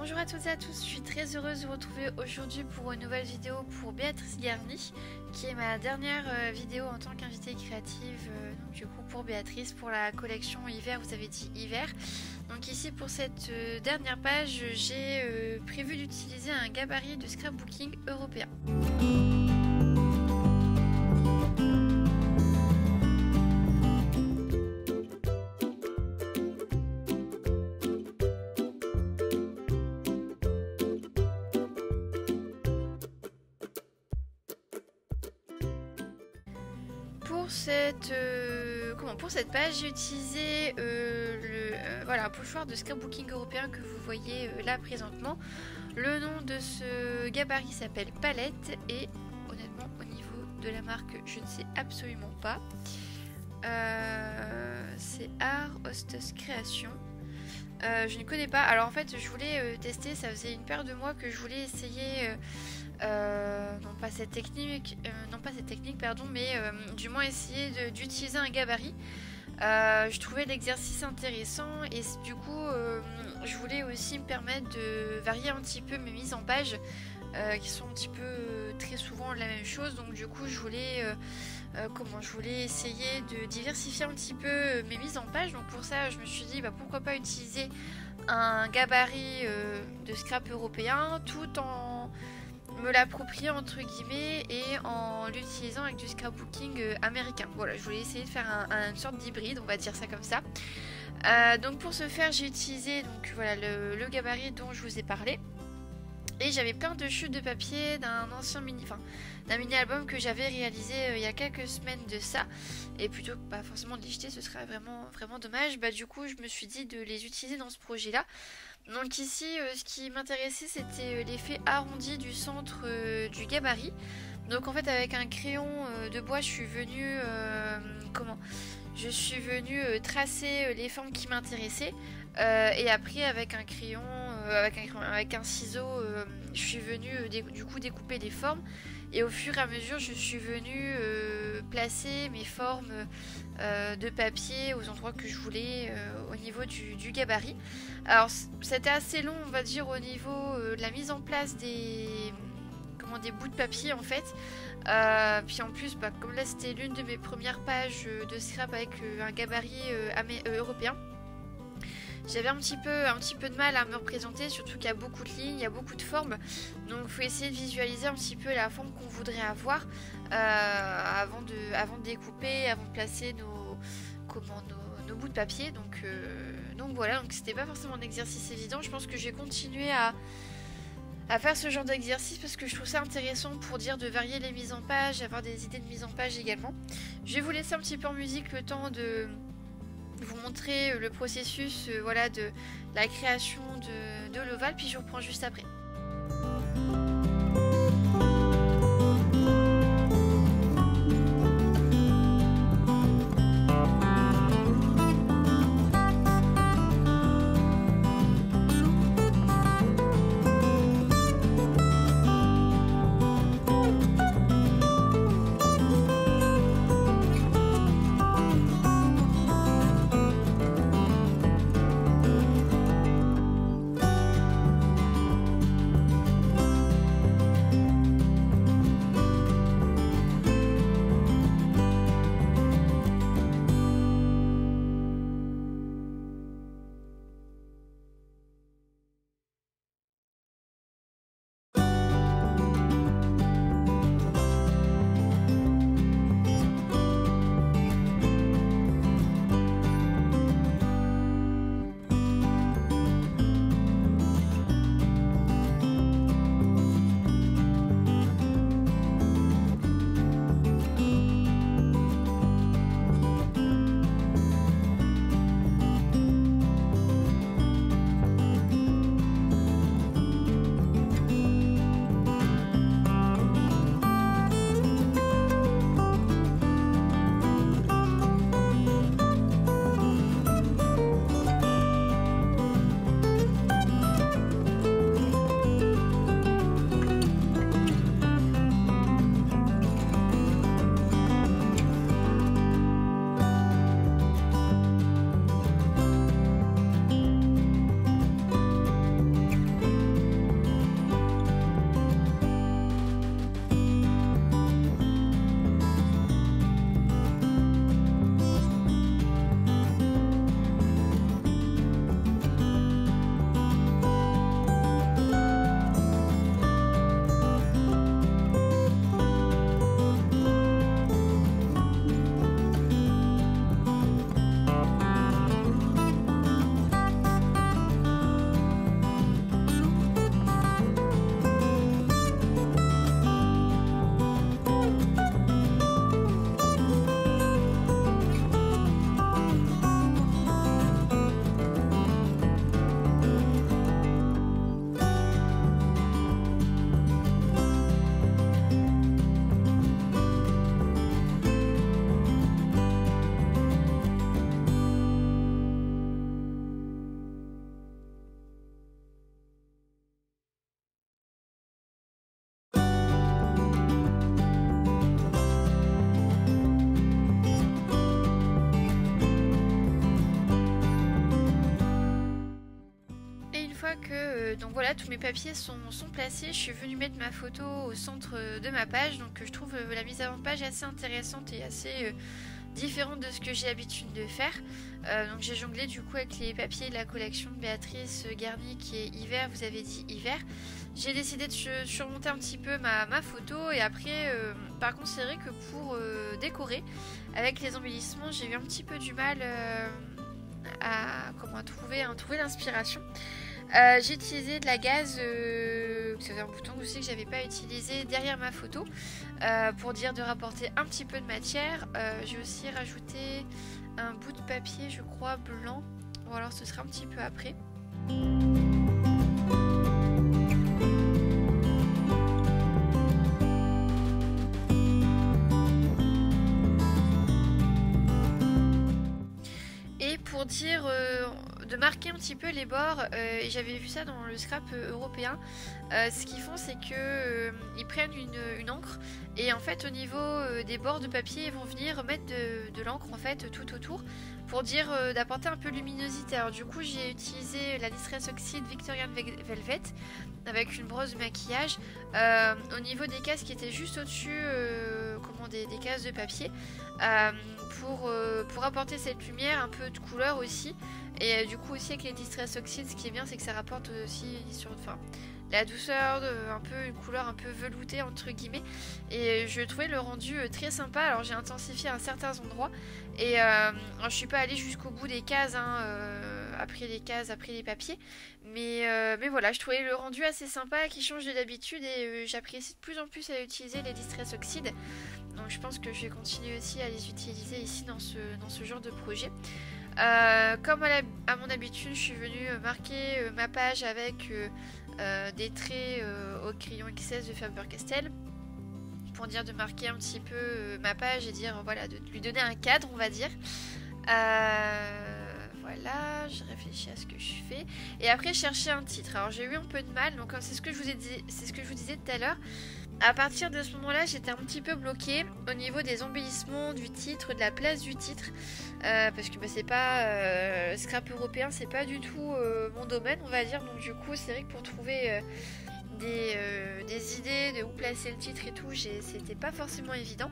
Bonjour à toutes et à tous, je suis très heureuse de vous retrouver aujourd'hui pour une nouvelle vidéo pour Béatrice Garny, qui est ma dernière vidéo en tant qu'invitée créative, donc du coup pour Béatrice, pour la collection hiver, vous avez dit hiver. Donc ici pour cette dernière page, j'ai prévu d'utiliser un gabarit de scrapbooking européen. Pour cette page, j'ai utilisé voilà, un pochoir de scrapbooking européen que vous voyez là présentement. Le nom de ce gabarit s'appelle Palette et honnêtement au niveau de la marque je ne sais absolument pas. C'est Art Hostess Création. Je ne connais pas. Alors en fait je voulais tester, ça faisait une paire de mois que je voulais essayer non pas cette technique pardon, mais du moins essayer d'utiliser un gabarit. Je trouvais l'exercice intéressant et du coup je voulais aussi me permettre de varier un petit peu mes mises en page qui sont un petit peu très souvent la même chose, donc du coup je voulais essayer de diversifier un petit peu mes mises en page. Donc pour ça je me suis dit pourquoi pas utiliser un gabarit de scrap européen tout en me l'approprier entre guillemets et en l'utilisant avec du scrapbooking américain. Voilà, je voulais essayer de faire une sorte d'hybride, on va dire ça comme ça. Donc pour ce faire j'ai utilisé donc voilà le gabarit dont je vous ai parlé. Et j'avais plein de chutes de papier d'un mini album que j'avais réalisé il y a quelques semaines de ça. Et plutôt que pas forcément de les jeter, ce serait vraiment dommage. Du coup, je me suis dit de les utiliser dans ce projet-là. Donc ici, ce qui m'intéressait, c'était l'effet arrondi du centre du gabarit. Donc en fait, avec un crayon de bois, je suis venue tracer les formes qui m'intéressaient. Et après, avec un crayon, avec un ciseau, je suis venue du coup découper les formes. Et au fur et à mesure, je suis venue placer mes formes de papier aux endroits que je voulais au niveau du gabarit. Alors, c'était assez long, on va dire, au niveau de la mise en place des bouts de papier en fait. Puis en plus, comme là c'était l'une de mes premières pages de scrap avec un gabarit européen, j'avais un petit peu de mal à me représenter, surtout qu'il y a beaucoup de lignes, il y a beaucoup de formes. Donc il faut essayer de visualiser un petit peu la forme qu'on voudrait avoir avant de découper, avant de placer nos bouts de papier. Donc voilà, donc c'était pas forcément un exercice évident. Je pense que je vais continuer à faire ce genre d'exercice parce que je trouve ça intéressant pour dire de varier les mises en page, avoir des idées de mise en page également. Je vais vous laisser un petit peu en musique le temps de vous montrer le processus de la création de l'ovale, puis je reprends juste après. fois que donc voilà, tous mes papiers sont placés, je suis venue mettre ma photo au centre de ma page. Donc je trouve la mise avant page assez intéressante et assez différente de ce que j'ai l'habitude de faire. Donc j'ai jonglé du coup avec les papiers de la collection de Béatrice Garnier qui est hiver, vous avez dit hiver. J'ai décidé de surmonter un petit peu ma photo, et après par contre c'est vrai que pour décorer avec les embellissements, j'ai eu un petit peu du mal à trouver l'inspiration. J'ai utilisé de la gaze, c'est un bouton aussi que j'avais pas utilisé derrière ma photo, pour dire de rapporter un petit peu de matière. J'ai aussi rajouté un bout de papier, je crois blanc, ou alors ce sera un petit peu après. Et pour dire de marquer un petit peu les bords, et j'avais vu ça dans le scrap européen, ce qu'ils font c'est que ils prennent une encre, et en fait au niveau des bords de papier ils vont venir mettre de l'encre en fait tout autour pour dire d'apporter un peu de luminosité. Alors du coup j'ai utilisé la Distress Oxide Victorian Velvet avec une brosse de maquillage au niveau des cases qui étaient juste au-dessus des cases de papier, pour apporter cette lumière, un peu de couleur aussi. Et du coup aussi avec les Distress Oxide, ce qui est bien c'est que ça rapporte aussi la douceur, une couleur un peu veloutée entre guillemets. Et je trouvais le rendu très sympa. Alors j'ai intensifié à certains endroits, et je suis pas allée jusqu'au bout des cases, après les papiers, mais voilà, je trouvais le rendu assez sympa, qui change de d'habitude, et j'apprécie de plus en plus à utiliser les Distress Oxide. Donc je pense que je vais continuer aussi à les utiliser ici dans ce genre de projet. Comme à mon habitude, je suis venue marquer ma page avec des traits au crayon XS de Faber-Castell, pour dire de marquer un petit peu ma page et dire voilà, de lui donner un cadre, on va dire. Voilà, je réfléchis à ce que je fais. Et après chercher un titre. Alors j'ai eu un peu de mal, donc c'est ce que je vous disais tout à l'heure. À partir de ce moment-là, j'étais un petit peu bloquée au niveau des embellissements du titre, de la place du titre, parce que c'est pas scrap européen, c'est pas du tout mon domaine, on va dire. Donc du coup, c'est vrai que pour trouver des idées de où placer le titre et tout, c'était pas forcément évident,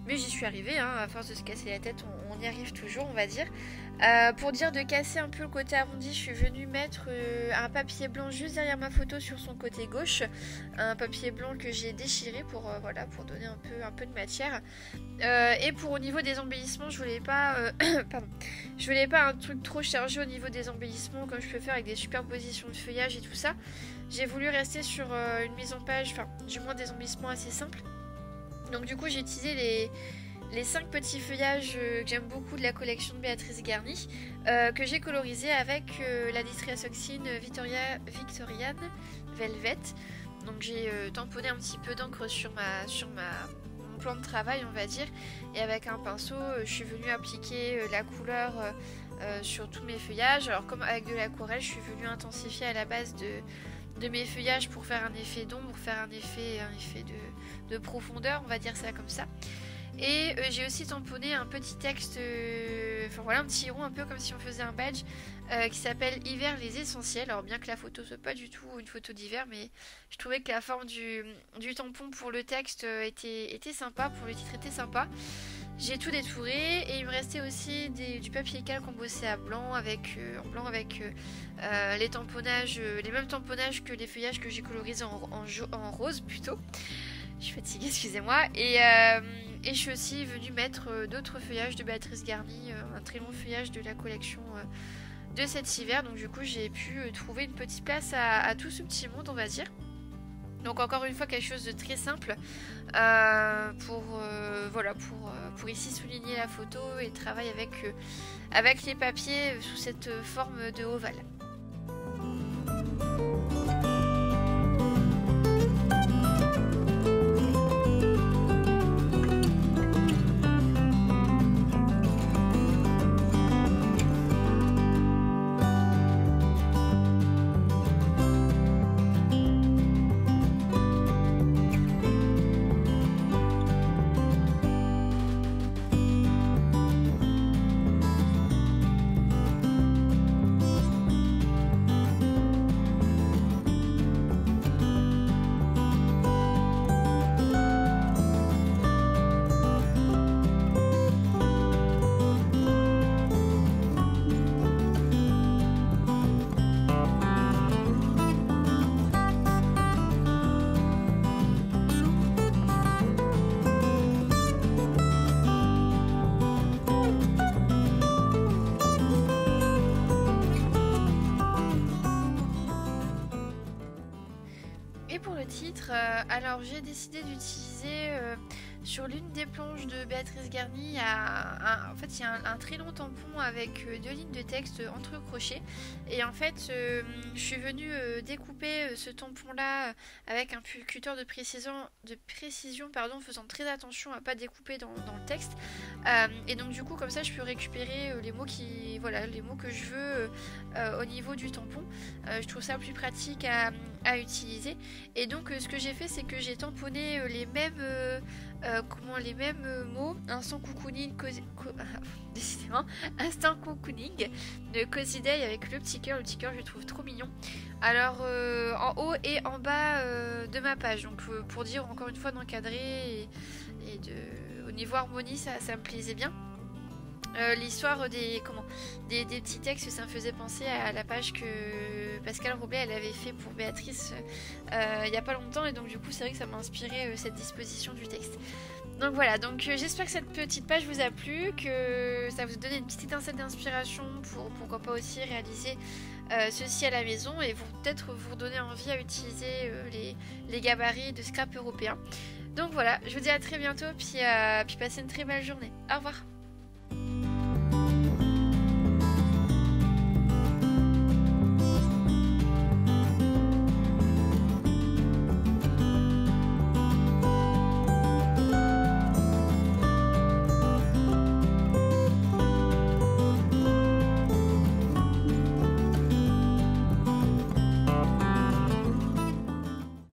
mais j'y suis arrivée, à force de se casser la tête, on y arrive toujours, on va dire. Pour dire de casser un peu le côté arrondi, je suis venue mettre un papier blanc juste derrière ma photo sur son côté gauche, un papier blanc que j'ai déchiré pour donner un peu de matière. Et pour au niveau des embellissements, je voulais pas je voulais pas un truc trop chargé au niveau des embellissements comme je peux faire avec des superpositions de feuillage et tout ça. J'ai voulu rester sur une mise en page, du moins des embellissements assez simples. Donc du coup j'ai utilisé les 5 petits feuillages que j'aime beaucoup de la collection de Béatrice Garnier, que j'ai colorisé avec la Distress Oxide Victorian Velvet. Donc j'ai tamponné un petit peu d'encre sur mon plan de travail, on va dire, et avec un pinceau je suis venue appliquer la couleur sur tous mes feuillages. Alors comme avec de l'aquarelle, je suis venue intensifier à la base de mes feuillages pour faire un effet d'ombre, pour faire un effet de profondeur, on va dire ça comme ça. Et j'ai aussi tamponné un petit texte, un petit rond un peu comme si on faisait un badge, qui s'appelle Hiver les essentiels. Alors bien que la photo soit pas du tout une photo d'hiver, mais je trouvais que la forme du tampon pour le texte était sympa, pour le titre était sympa. J'ai tout détouré, et il me restait aussi du papier calque embossé en blanc avec les tamponnages, les mêmes tamponnages que les feuillages que j'ai colorisés en rose plutôt. Je suis fatiguée, excusez-moi. Et je suis aussi venue mettre d'autres feuillages de Béatrice Garnier, un très long feuillage de la collection de cet hiver. Donc du coup j'ai pu trouver une petite place à tout ce petit monde, on va dire. Donc encore une fois quelque chose de très simple pour ici souligner la photo et travailler avec les papiers sous cette forme de ovale. Et pour le titre, alors j'ai décidé d'utiliser sur l'une des planches de Béatrice Garny, il y a un très long tampon avec 2 lignes de texte entrecrochées. Et en fait, je suis venue découper ce tampon-là avec un cutter de précision, pardon, faisant très attention à ne pas découper dans le texte. Et donc du coup, comme ça, je peux récupérer les mots les mots que je veux au niveau du tampon. Je trouve ça plus pratique à utiliser. Et donc ce que j'ai fait, c'est que j'ai tamponné les mêmes mots, instant cocooning, décidément, instant cocooning de Cozy Day avec le petit cœur je le trouve trop mignon. Alors en haut et en bas de ma page, donc pour dire encore une fois d'encadrer et au niveau harmonie, ça me plaisait bien. L'histoire des petits textes, ça me faisait penser à la page que Pascal Roblet elle avait fait pour Béatrice il n'y a pas longtemps, et donc du coup c'est vrai que ça m'a inspiré cette disposition du texte. Donc voilà, donc j'espère que cette petite page vous a plu, que ça vous donne une petite étincelle d'inspiration pour pourquoi pas aussi réaliser ceci à la maison, et peut-être vous redonner envie à utiliser les gabarits de scrap européen. Donc voilà, je vous dis à très bientôt, puis passez une très belle journée. Au revoir.